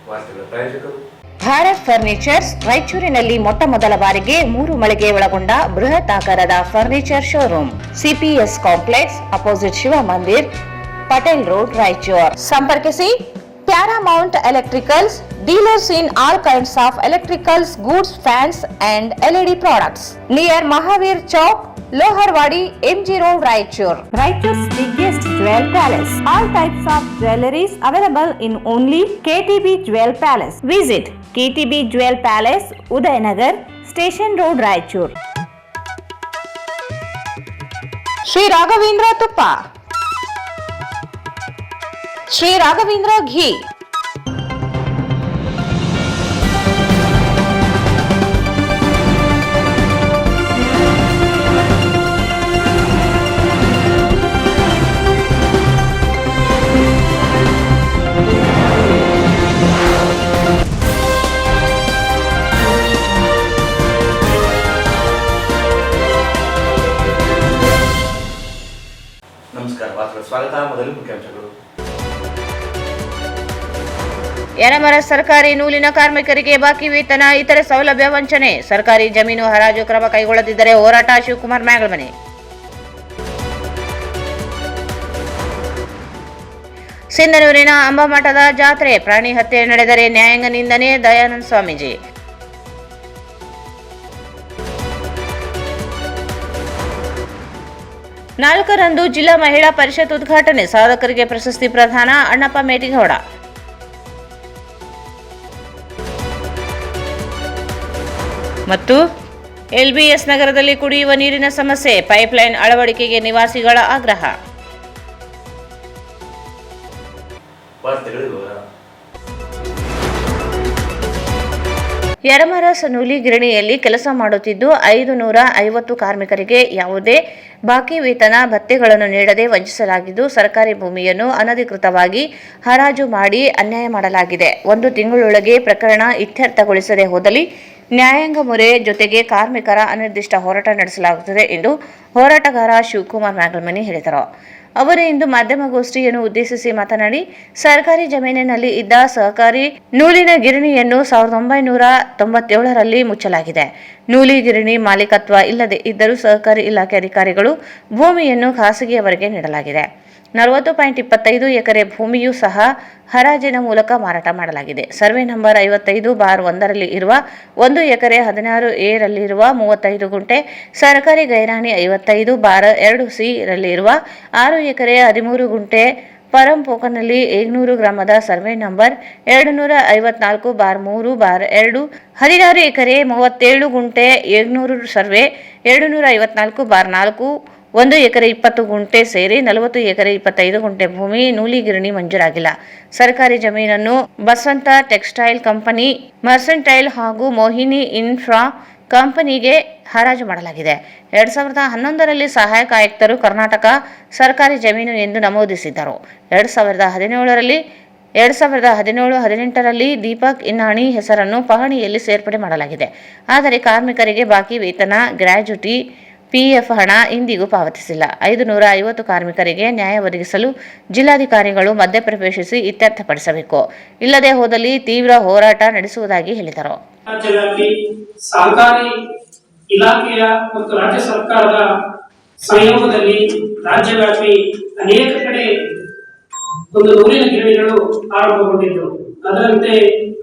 ವಾರ್ತೆಗಳ ಪ್ರಾಯೋಜಕರು ಭಾರತ್ ಫರ್ನಿಚರ್ಸ್. ರಾಯಚೂರಿನಲ್ಲಿ ಮೊಟ್ಟ ಮೊದಲ ಬಾರಿಗೆ 3 ಮಳಿಗೆ ಒಳಗೊಂಡ ಬೃಹತ್ ಆಕಾರದ furniture showroom. CPS complex opposite Shiva Mandir, Patel road, Raichur. ಸಂಪರ್ಕಿಸಿ Paramount electricals, dealers in all kinds of electricals goods, fans and LED products near Mahavir Chowk, Loharwadi, MG Road, Raichur. Raichur's biggest jewel palace. All types of jewelries available in only KTB Jewel Palace. Visit KTB Jewel Palace, Udayanagar, Station Road, Raichur. Sri Raghavendra Tuppa, Sri Raghavendra Ghee, ನಮಸ್ಕಾರ. ವಾರ್ತೆಗಳ ಸ್ವಾಗತ. ಮೊದಲು ಮುಖ್ಯಾಂಶಗಳು. ಯರಮರ ಸರ್ಕಾರಿ ನೂಲಿನ ಕಾರ್ಮಿಕರಿಗೆ ಬಾಕಿ ವೇತನ, ಇತರೆ ಸೌಲಭ್ಯ ವಂಚನೆ, ಸರ್ಕಾರಿ ಜಮೀನು ಹರಾಜು ಕ್ರಮ ಕೈಗೊಳ್ಳದಿದ್ದರೆ ಹೋರಾಟ, ಶಿವಕುಮಾರ್ ಮ್ಯಾಗಲ್ಮನೆ. ಸಿಂಧನೂರಿನ ಅಂಬಮಠದ ಜಾತ್ರೆ, ಪ್ರಾಣಿ ಹತ್ಯೆ ನಡೆದರೆ ನ್ಯಾಯಾಂಗ ನಿಂದನೆ, ದಯಾನಂದ ಸ್ವಾಮೀಜಿ. ನಾಲ್ಕರಂದು ಜಿಲ್ಲಾ ಮಹಿಳಾ ಪರಿಷತ್ ಉದ್ಘಾಟನೆ, ಸಾಧಕರಿಗೆ ಪ್ರಶಸ್ತಿ ಪ್ರದಾನ, ಅಣ್ಣಪ್ಪ ಮೇಟಿಗೌಡ. ಮತ್ತು LBS ನಗರದಲ್ಲಿ ಕುಡಿಯುವ ನೀರಿನ ಸಮಸ್ಯೆ, ಪೈಪ್ಲೈನ್ ಅಳವಡಿಕೆಗೆ ನಿವಾಸಿಗಳ ಆಗ್ರಹ. ಯರಮರ ಸನೂಲಿ ಗಿರಣಿಯಲ್ಲಿ ಕೆಲಸ ಮಾಡುತ್ತಿದ್ದು 550 ಕಾರ್ಮಿಕರಿಗೆ ಯಾವುದೇ ಬಾಕಿ ವೇತನ ಭತ್ಯೆಗಳನ್ನು ನೀಡದೆ ವಂಚಿಸಲಾಗಿದ್ದು, ಸರ್ಕಾರಿ ಭೂಮಿಯನ್ನು ಅನಧಿಕೃತವಾಗಿ ಹರಾಜು ಮಾಡಿ ಅನ್ಯಾಯ ಮಾಡಲಾಗಿದೆ. 1 ತಿಂಗಳೊಳಗೆ ಪ್ರಕರಣ ಇತ್ಯರ್ಥಗೊಳಿಸದೆ ಹೋದಲ್ಲಿ ನ್ಯಾಯಾಂಗ ಮೊರೆ ಜೊತೆಗೆ ಕಾರ್ಮಿಕರ ಅನಿರ್ದಿಷ್ಟ ಹೋರಾಟ ನಡೆಸಲಾಗುತ್ತದೆ ಎಂದು ಹೋರಾಟಗಾರ ಶಿವಕುಮಾರ್ ಮ್ಯಾಗಲ್ಮನೆ ಹೇಳಿದರು. ಅವರು ಇಂದು ಮಾಧ್ಯಮಗೋಷ್ಠಿಯನ್ನು ಉದ್ದೇಶಿಸಿ ಮಾತನಾಡಿ, ಸರ್ಕಾರಿ ಜಮೀನಿನಲ್ಲಿ ಇದ್ದ ಸಹಕಾರಿ ನೂಲಿನ ಗಿರಣಿಯನ್ನು 1997ರಲ್ಲಿ ಮುಚ್ಚಲಾಗಿದೆ. ನೂಲಿ ಗಿರಣಿ ಮಾಲೀಕತ್ವ ಇಲ್ಲದೆ ಇದ್ದರೂ ಸಹಕಾರಿ ಇಲಾಖೆ ಅಧಿಕಾರಿಗಳು ಭೂಮಿಯನ್ನು ಖಾಸಗಿಯವರಿಗೆ ನೀಡಲಾಗಿದೆ. 40.25 ಎಕರೆ ಭೂಮಿಯೂ ಸಹ ಹರಾಜಿನ ಮೂಲಕ ಮಾರಾಟ ಮಾಡಲಾಗಿದೆ. ಸರ್ವೆ ನಂಬರ್ 55/1ರಲ್ಲಿ ಇರುವ 1 ಎಕರೆ 16A ರಲ್ಲಿರುವ 35 ಗುಂಟೆ, ಸರ್ಕಾರಿ ಗೈರಾಣಿ 55/2C ರಲ್ಲಿರುವ 6 ಎಕರೆ 13 ಗುಂಟೆ, ಪರಂಪೋಕನಲ್ಲಿ 800 ಗ್ರಾಮದ ಸರ್ವೆ ನಂಬರ್ 254/3/2, 16 ಎಕರೆ 37 ಗುಂಟೆ 800 ಸರ್ವೆ 254/4, 1 ಎಕರೆ 20 ಗುಂಟೆ ಸೇರಿ 40 ಎಕರೆ 25 ಗುಂಟೆ ಭೂಮಿ ನೂಲಿ ಗಿರಣಿ ಮಂಜೂರಾಗಿಲ್ಲ. ಸರ್ಕಾರಿ ಜಮೀನನ್ನು ಬಸವಂತ ಟೆಕ್ಸ್ಟೈಲ್ ಕಂಪನಿ, ಮರ್ಸೆಂಟೈಲ್ ಹಾಗೂ ಮೋಹಿನಿ ಇನ್ಫ್ರಾ ಕಂಪನಿಗೆ ಹರಾಜು ಮಾಡಲಾಗಿದೆ. 2011ರಲ್ಲಿ ಸಹಾಯಕ ಆಯುಕ್ತರು ಕರ್ನಾಟಕ ಸರ್ಕಾರಿ ಜಮೀನು ಎಂದು ನಮೂದಿಸಿದ್ದರು. 2017-18ರಲ್ಲಿ ದೀಪಕ್ ಇನ್ನಾಣಿ ಹೆಸರನ್ನು ಪಹಣಿಯಲ್ಲಿ ಸೇರ್ಪಡೆ ಮಾಡಲಾಗಿದೆ. ಆದರೆ ಕಾರ್ಮಿಕರಿಗೆ ಬಾಕಿ ವೇತನ, ಗ್ರ್ಯಾಚ್ಯುಟಿ, PF ಹಣ ಇಂದಿಗೂ ಪಾವತಿಸಿಲ್ಲ. 550 ಕಾರ್ಮಿಕರಿಗೆ ನ್ಯಾಯ ಒದಗಿಸಲು ಜಿಲ್ಲಾಧಿಕಾರಿಗಳು ಮಧ್ಯಪ್ರವೇಶಿಸಿ ಇತ್ಯರ್ಥಪಡಿಸಬೇಕು. ಇಲ್ಲದೆ ಹೋದಲ್ಲಿ ತೀವ್ರ ಹೋರಾಟ ನಡೆಸುವುದಾಗಿ ಹೇಳಿದರು. ರಾಜ್ಯದಲ್ಲಿ ಸಹಕಾರಿ ಇಲಾಖೆಯ ಮತ್ತು ರಾಜ್ಯ ಸರ್ಕಾರದ ಸಹಯೋಗದಲ್ಲಿ ರಾಜ್ಯವ್ಯಾಪಿ ಅನೇಕ ಕಡೆ ಒಂದು ನೂಲಿನ ಗಿರಣಿಗಳು ಆರಂಭಗೊಂಡಿದ್ದವು. ಅದರಂತೆ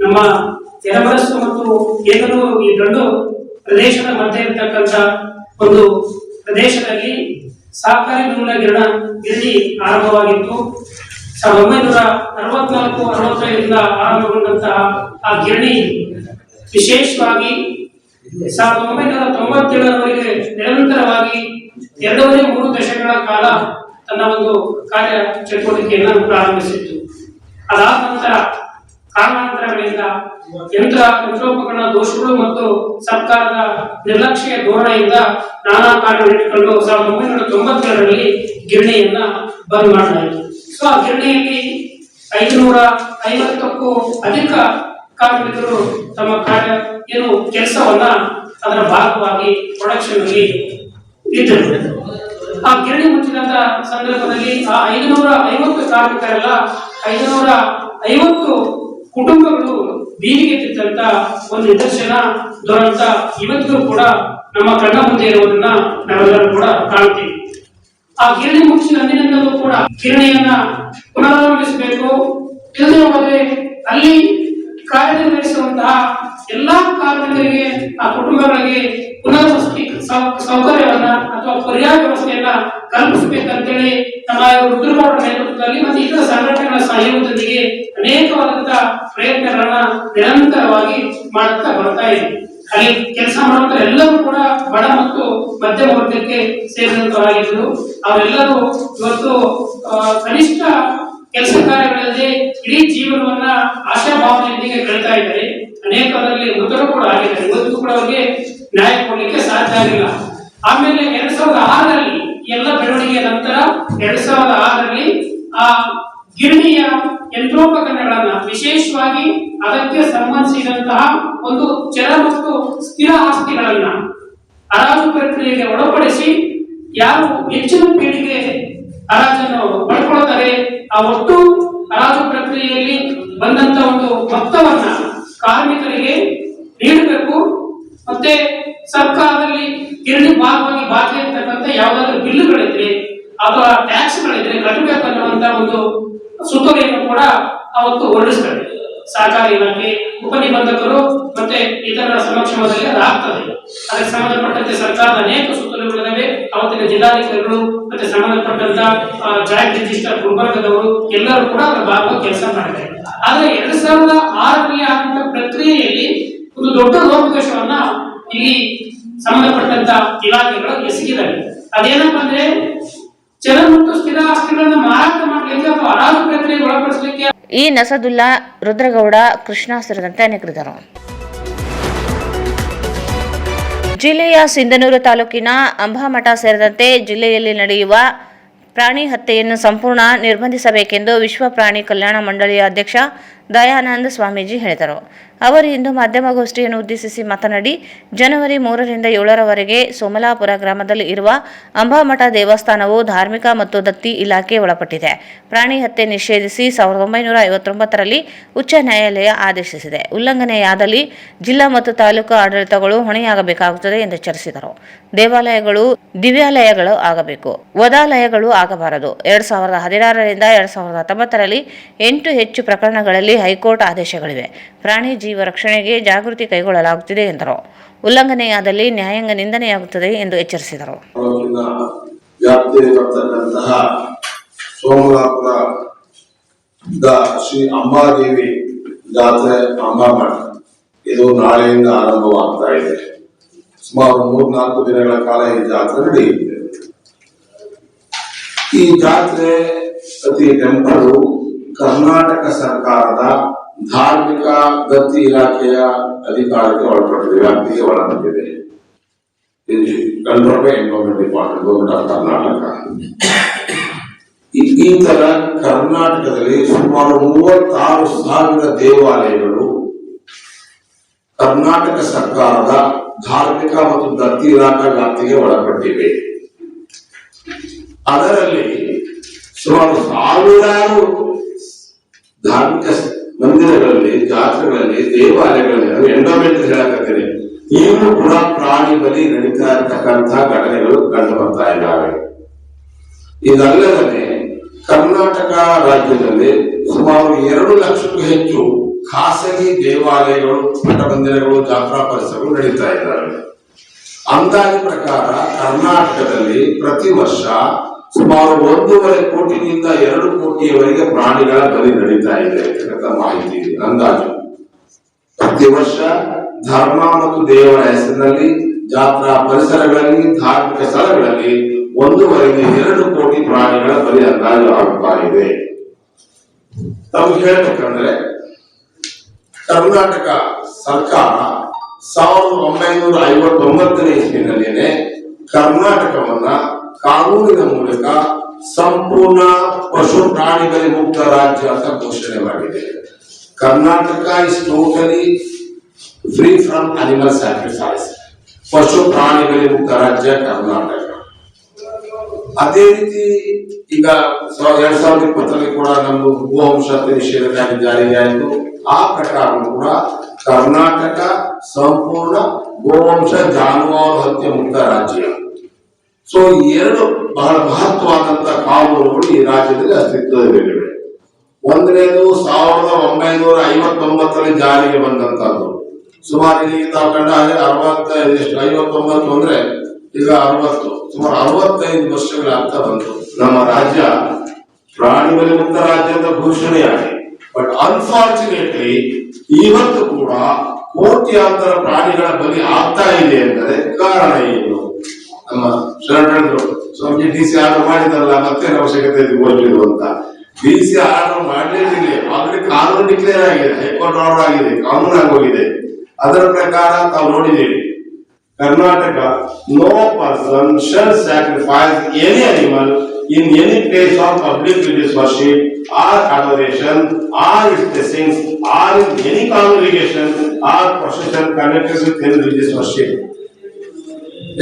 ನಮ್ಮ ಯರಮರಸ್ಸು ಮತ್ತು ಏಗನೂರು ಈ ದೊಡ್ಡ ಪ್ರದೇಶದ ಮಧ್ಯೆ ಇರತಕ್ಕಂಥ ಒಂದು ಪ್ರದೇಶದಲ್ಲಿ ಸಹಕಾರಿ ನೂಲಿನ ಗಿರಣಿ ಆರಂಭವಾಗಿತ್ತು. 1964-65ರಿಂದ ಆರಂಭಗೊಂಡಂತಹ ಆ ಗಿರಣಿ ವಿಶೇಷವಾಗಿ 1997ರವರೆಗೆ ನಿರಂತರವಾಗಿ 2.5-3 ದಶಕಗಳ ಕಾಲ ತನ್ನ ಒಂದು ಕಾರ್ಯ ಚಟುವಟಿಕೆಯನ್ನು ಪ್ರಾರಂಭಿಸಿತ್ತು. ಅದಾದ ನಂತರ ಕಾರಣಾಂತರಗಳಿಂದ ಯಂತ್ರೋಪಕರಣ ದೋಷಗಳು ಮತ್ತು ಸರ್ಕಾರದ ನಿರ್ಲಕ್ಷ್ಯ ಧೋರಣೆಯಿಂದ ನಾನಾ ಕಾರ್ಯಗಳು ಇಟ್ಟುಕೊಂಡು 1997ರಲ್ಲಿ ಗಿರಣಿಯನ್ನ ಬಂದ್ ಮಾಡಲಾಯಿತು. ಸೊ ಆ ಗಿರಣಿಯಲ್ಲಿ 550ಕ್ಕೂ ಅಧಿಕ ಕಾರ್ಮಿಕರು ತಮ್ಮ ಕಾರ್ಯ ಕೆಲಸವನ್ನ ಅದರ ಭಾಗವಾಗಿ ಪ್ರೊಡಕ್ಷನ್ ಅಲ್ಲಿ ಇದ್ದರು. ಆ ಗಿರಣಿ ಮುಚ್ಚಿದಂತ ಸಂದರ್ಭದಲ್ಲಿ ಆ 550 ಕಾರ್ಮಿಕರೆಲ್ಲ 550 ಕುಟುಂಬಗಳು ಬೀದಿಗೆ ಬಿದ್ದಂತ ಒಂದು ನಿದರ್ಶನ ದುರಂತ ಇವತ್ತಿಗೂ ಕೂಡ ನಮ್ಮ ಕಣ್ಣ ಮುಂದೆ ಇರುವುದನ್ನ ನಾವೆಲ್ಲರೂ ಕೂಡ ಕಾಣ್ತೀವಿ. ಆ ಗಿರಣಿ ಮುಗಿಸಿದ ಅಂದಿನಿಂದಲೂ ಕೂಡ ಗಿರಣಿಯನ್ನ ಪುನರಾರಂಭಿಸಬೇಕು. ಇಲ್ಲದೆ ಹೋದರೆ ಅಲ್ಲಿ ಕಾರ್ಯನಿರ್ವಹಿಸುವಂತಹ ಎಲ್ಲಾ ಕಾರ್ಮಿಕರಿಗೆ, ಆ ಕುಟುಂಬಗಳಿಗೆ ಪುನರ್ವಸತಿ ಸೌಕರ್ಯವನ್ನ ಅಥವಾ ಪರ್ಯಾಯ ವ್ಯವಸ್ಥೆಯನ್ನ ಕಲ್ಪಿಸಬೇಕಂತೇಳಿ ನಮ್ಮ ರುದ್ರಗೌಡರ ನೇತೃತ್ವದಲ್ಲಿ ಮತ್ತು ಇತರ ಸಂಘಟನೆಗಳ ಸಹಯೋಗದೊಂದಿಗೆ ಅನೇಕವಾದಂತಹ ಪ್ರಯತ್ನಗಳನ್ನ ನಿರಂತರವಾಗಿ ಮಾಡುತ್ತಾ ಬರ್ತಾ ಇದೆ. ಅಲ್ಲಿ ಕೆಲಸ ಮಾಡುವಂತ ಎಲ್ಲರೂ ಕೂಡ ಬಡ ಮತ್ತು ಮಧ್ಯಮ ವರ್ಗಕ್ಕೆ ಸೇರಿದಂತವಾಗಿದ್ರು. ಅವರೆಲ್ಲರೂ ಇವತ್ತು ಕನಿಷ್ಠ ಕೆಲಸ ಕಾರ್ಯಗಳಲ್ಲಿ ಇಡೀ ಜೀವನವನ್ನ ಆಶಾಭಾವನೆಯೊಂದಿಗೆ ಕಳೀತಾ ಇದ್ದಾರೆ. ಅನೇಕರಲ್ಲಿ ಮೃತರು ಕೂಡ ಆಗಿದ್ದಾರೆ. ಇವತ್ತು ಕೂಡ ಅವರಿಗೆ ನ್ಯಾಯ ಕೊಡ್ಲಿಕ್ಕೆ ಸಾಧ್ಯ ಆಗಿಲ್ಲ. ಆಮೇಲೆ 2006ರಲ್ಲಿ ಎಲ್ಲ ಬೆಳವಣಿಗೆಯ ನಂತರ 2006ರಲ್ಲಿ ಆ ಗಿರಣಿಯ ಯಂತ್ರೋಪಕರಣಗಳನ್ನ, ವಿಶೇಷವಾಗಿ ಅದಕ್ಕೆ ಸಂಬಂಧಿಸಿದಂತಹ ಒಂದು ಚರ ಮತ್ತು ಸ್ಥಿರ ಆಸ್ತಿಗಳನ್ನ ಹರಾಜು ಪ್ರಕ್ರಿಯೆಗೆ ಒಳಪಡಿಸಿ ಯಾರು ಹೆಚ್ಚಿನ ಪೀಳಿಗೆ ಹರಾಜನ್ನು ಪಡ್ಕೊಳ್ತಾರೆ ಆ ಒಟ್ಟು ಹರಾಜು ಪ್ರಕ್ರಿಯೆಯಲ್ಲಿ ಬಂದಂತ ಒಂದು ಮೊತ್ತವನ್ನ ಕಾರ್ಮಿಕರಿಗೆ ನೀಡಬೇಕು. ಮತ್ತೆ ಸರ್ಕಾರದಲ್ಲಿ ಗಿರಣಿ ಭಾಗವಾಗಿ ಬಾಕಿ ಇರ್ತಕ್ಕಂಥ ಯಾವುದಾದ್ರೂ ಬಿಲ್ಲುಗಳಿದ್ರೆ ಅಥವಾ ಟ್ಯಾಕ್ಸ್ಗಳಿದ್ರೆ ಕಟ್ಟಬೇಕು ಅನ್ನುವಂತ ಒಂದು ಸುತ್ತೋಲೆಯನ್ನು ಕೂಡ ಅವತ್ತು ಹೊರಡಿಸ್ತಾರೆ. ಸಹಕಾರಿ ಇಲಾಖೆ ಉಪನಿಬಂಧಕರು ಮತ್ತೆ ಇತರ ಸಮಕ್ಷಮದಲ್ಲಿ ಅದಾಗ್ತದೆ. ಅದಕ್ಕೆ ಸಂಬಂಧಪಟ್ಟಂತೆ ಸರ್ಕಾರದ ಅನೇಕ ಸುತ್ತೋಲೆಗಳಿವೆ. ಅವತ್ತಿನ ಜಿಲ್ಲಾಧಿಕಾರಿಗಳು ಮತ್ತೆ ಸಂಬಂಧಪಟ್ಟಂತ ಜಾಯಿಂಟ್ ರಿಜಿಸ್ಟರ್ ಗುಲ್ಬರ್ಗದವರು ಎಲ್ಲರೂ ಕೂಡ ಅದರ ಭಾಗವಾಗಿ ಕೆಲಸ ಮಾಡಿದ್ದಾರೆ. ಆದ್ರೆ 2006ರಲ್ಲಿ ಆದಂತ ಪ್ರಕ್ರಿಯೆಯಲ್ಲಿ ಒಂದು ದೊಡ್ಡ ಲೋಪದೋಷವನ್ನ ಇಲ್ಲಿ ಸಂಬಂಧಪಟ್ಟಂತ ಇಲಾಖೆಗಳು ಎಸಗಿದ್ದಾರೆ. ಅದೇನಪ್ಪ ಅಂದ್ರೆ ಚರ ಮತ್ತು ಸ್ಥಿರ ಆಸ್ತಿಗಳನ್ನ ಮಾರಾಟ ಮಾಡಲಿಕ್ಕೆ ಅಥವಾ ಹರಾಜು ಪ್ರಕ್ರಿಯೆಗೆ ಒಳಪಡಿಸಲಿಕ್ಕೆ ಈ ನಸದುಲ್ಲಾ, ರುದ್ರಗೌಡ, ಕೃಷ್ಣ ಸೇರಿದಂತೆ ಅನೇಕರಿದ್ದರು. ಜಿಲ್ಲೆಯ ಸಿಂಧನೂರು ತಾಲೂಕಿನ ಅಂಬಾಮಠ ಸೇರಿದಂತೆ ಜಿಲ್ಲೆಯಲ್ಲಿ ನಡೆಯುವ ಪ್ರಾಣಿ ಹತ್ಯೆಯನ್ನು ಸಂಪೂರ್ಣ ನಿರ್ಬಂಧಿಸಬೇಕೆಂದು ವಿಶ್ವ ಪ್ರಾಣಿ ಕಲ್ಯಾಣ ಮಂಡಳಿಯ ಅಧ್ಯಕ್ಷ ದಯಾನಂದ ಸ್ವಾಮೀಜಿ ಹೇಳಿದರು. ಅವರು ಇಂದು ಮಾಧ್ಯಮಗೋಷ್ಠಿಯನ್ನು ಉದ್ದೇಶಿಸಿ ಮಾತನಾಡಿ, ಜನವರಿ 3ರಿಂದ 7ರವರೆಗೆ ಸೋಮಲಾಪುರ ಗ್ರಾಮದಲ್ಲಿ ಇರುವ ಅಂಬಾಮಠ ದೇವಸ್ಥಾನವು ಧಾರ್ಮಿಕ ಮತ್ತು ದತ್ತಿ ಇಲಾಖೆ ಒಳಪಟ್ಟಿದೆ. ಪ್ರಾಣಿ ಹತ್ಯೆ ನಿಷೇಧಿಸಿ 1959ರಲ್ಲಿ ಉಚ್ಚ ನ್ಯಾಯಾಲಯ ಆದೇಶಿಸಿದೆ. ಉಲ್ಲಂಘನೆಯಾದಲ್ಲಿ ಜಿಲ್ಲಾ ಮತ್ತು ತಾಲೂಕು ಆಡಳಿತಗಳು ಹೊಣೆಯಾಗಬೇಕಾಗುತ್ತದೆ ಎಂದು ಎಚ್ಚರಿಸಿದರು. ದೇವಾಲಯಗಳು ದಿವ್ಯಾಲಯಗಳು ಆಗಬೇಕು, ವದಾಲಯಗಳು ಆಗಬಾರದು. 2016ರಿಂದ 2019ರಲ್ಲಿ 8 ಹೆಚ್ಚು ಪ್ರಕರಣಗಳಲ್ಲಿ ಹೈಕೋರ್ಟ್ ಆದೇಶಗಳಿವೆ. ಪ್ರಾಣಿ ಜೀವ ರಕ್ಷಣೆಗೆ ಜಾಗೃತಿ ಕೈಗೊಳ್ಳಲಾಗುತ್ತಿದೆ ಎಂದರು. ಉಲ್ಲಂಘನೆಯಾದಲ್ಲಿ ನ್ಯಾಯಾಂಗ ನಿಂದನೆಯಾಗುತ್ತದೆ ಎಂದು ಎಚ್ಚರಿಸಿದರು. ಸೋಮಲಾಪುರದ ಶ್ರೀ ಅಂಬಾದೇವಿ ಜಾತ್ರೆ ಅಂಬಾಮಠ ಇದು ನಾಳೆಯಿಂದ ಆರಂಭವಾಗ್ತಾ ಇದೆ. ಸುಮಾರು 3-4 ದಿನಗಳ ಕಾಲ ಈ ಜಾತ್ರೆ ನಡೆಯುತ್ತೆ. ಈ ಜಾತ್ರೆ ಪ್ರತಿ ಟೆಂಪಲ್ ಕರ್ನಾಟಕ ಸರ್ಕಾರದ ಧಾರ್ಮಿಕ ದತ್ತಿ ಇಲಾಖೆಯ ಅಧಿಕಾರಕ್ಕೆ ಒಳಪಟ್ಟಿದೆ, ವ್ಯಾಪ್ತಿಗೆ ಒಳಪಟ್ಟಿದೆ. Control by environment department, government of Karnataka. ಈ ತರ ಕರ್ನಾಟಕದಲ್ಲಿ ಸುಮಾರು 36,000 ದೇವಾಲಯಗಳು ಕರ್ನಾಟಕ ಸರ್ಕಾರದ ಧಾರ್ಮಿಕ ಮತ್ತು ದತ್ತಿ ಇಲಾಖಾ ವ್ಯಾಪ್ತಿಗೆ ಒಳಪಟ್ಟಿವೆ. ಅದರಲ್ಲಿ ಸುಮಾರು 1000 ಧಾರ್ಮಿಕ ಮಂದಿರಗಳಲ್ಲಿ, ಜಾತ್ರೆಗಳಲ್ಲಿ, ದೇವಾಲಯಗಳಲ್ಲಿ ಎಂಡೋಮೆಂಟ್ ಹೇಳಕತ್ತೇನೆ, ಈಗಲೂ ಕೂಡ ಪ್ರಾಣಿ ಬಲಿ ನಡೀತಾ ಇರತಕ್ಕಂತಹ ಘಟನೆಗಳು ಕಂಡು ಬರ್ತಾ ಇದ್ದಾವೆ. ಇದಲ್ಲದೆ ಕರ್ನಾಟಕ ರಾಜ್ಯದಲ್ಲಿ ಸುಮಾರು 2 ಲಕ್ಷಕ್ಕೂ ಹೆಚ್ಚು ಖಾಸಗಿ ದೇವಾಲಯಗಳು, ಮಠ ಮಂದಿರಗಳು, ಜಾತ್ರಾ ಪರಿಸರಗಳು ನಡೀತಾ ಇದ್ದಾವೆ. ಅಂದಾಜಿನ ಪ್ರಕಾರ ಕರ್ನಾಟಕದಲ್ಲಿ ಪ್ರತಿ ವರ್ಷ ಸುಮಾರು 1.5 ಕೋಟಿನಿಂದ 2 ಕೋಟಿಯವರೆಗೆ ಪ್ರಾಣಿಗಳ ಬಲಿ ನಡೀತಾ ಇದೆ ಅಂತ ಮಾಹಿತಿ ಇದೆ. ಅಂದಾಜು ಪ್ರತಿ ವರ್ಷ ಧರ್ಮ ಮತ್ತು ದೇವರ ಹೆಸರಿನಲ್ಲಿ ಜಾತ್ರಾ ಪರಿಸರಗಳಲ್ಲಿ, ಧಾರ್ಮಿಕ ಸ್ಥಳಗಳಲ್ಲಿ 1.5-2 ಕೋಟಿ ಪ್ರಾಣಿಗಳ ಬಲಿ ಅಂದಾಜು ಆಗುತ್ತಾ ಇದೆ. ನಮ್ಗೆ ಹೇಳ್ಬೇಕಂದ್ರೆ ಕರ್ನಾಟಕ ಸರ್ಕಾರ 1959ನೇ ಇಸ್ವಿನಲ್ಲಿನೇ ಕರ್ನಾಟಕವನ್ನ ಕಾನೂನಿನ ಮೂಲಕ ಸಂಪೂರ್ಣ ಪಶು ಪ್ರಾಣಿ ಬಲಿ ಮುಕ್ತ ರಾಜ್ಯ ಅಂತ ಘೋಷಣೆ ಮಾಡಿದೆ. Karnataka is totally free from animal sacrifice. ಪಶು ಪ್ರಾಣಿ ಬಲಿ ಮುಕ್ತ ರಾಜ್ಯ ಕರ್ನಾಟಕ. ಅದೇ ರೀತಿ ಈಗ 2020 ಕೂಡ ನಮ್ದು ಗೋವಂಶತೆ ನಿಷೇಧ ಕಾಯ್ದೆ ಜಾರಿಗೆ ಆಯಿತು. ಆ ಪ್ರಕಾರ ಕೂಡ ಕರ್ನಾಟಕ ಸಂಪೂರ್ಣ ಗೋವಂಶ ಜಾನುವಾರು ಹತ್ಯೆ ಮುಕ್ತ ರಾಜ್ಯ. ಸೊ ಎರಡು ಬಹಳ ಮಹತ್ವವಾದಂತಹ ಕಾನೂನುಗಳು ಈ ರಾಜ್ಯದಲ್ಲಿ ಅಸ್ತಿತ್ವದಲ್ಲಿವೆ. ಒಂದನೇದು 1959 ಜಾರಿಗೆ ಬಂದಂತಹದ್ದು. ಸುಮಾರು ಈಗ ತಾವು ಕಂಡ ಹಾಗೆ 59 ಅಂದ್ರೆ ಈಗ 60, ಸುಮಾರು 65 ವರ್ಷಗಳಾಗ್ತಾ ಬಂತು. ನಮ್ಮ ರಾಜ್ಯ ಪ್ರಾಣಿ ಬಲಿ ಮುಕ್ತ ರಾಜ್ಯ ಅಂತ ಘೋಷಣೆಯಾಗಿ, ಬಟ್ ಅನ್ಫಾರ್ಚುನೇಟ್ಲಿ ಇವತ್ತು ಕೂಡ ಕೋಟ್ಯಾಂತರ ಪ್ರಾಣಿಗಳ ಬಲಿ ಆಗ್ತಾ ಇದೆ ಅಂದರೆ ಕಾರಣ ಏನು? ನಮ್ಮ ಶರಣರು ಸ್ವಾಮಿ DC ಆರ್ಡರ್ ಮಾಡಿದಲ್ಲ, ಮತ್ತೆ ಅವಶ್ಯಕತೆ ಇದು ಅಂತ. DC ಆರ್ಡರ್ ಮಾಡಲೇದಿಲ್ಲ, ಆಲ್ರೆಡಿ ಕಾನೂನು ಡಿಕ್ಲೇರ್ ಆಗಿದೆ, ಹೈಕೋರ್ಟ್ ಆರ್ಡರ್ ಆಗಿದೆ, ಕಾನೂನು ಆಗೋಗಿದೆ. ಅದರ ಪ್ರಕಾರ ತಾವು ನೋಡಿದ್ದೀವಿ, Karnataka no person shall sacrifice any animal in any place of public religious worship or adoration or its blessings or in any congregation or procession connected with any religious worship.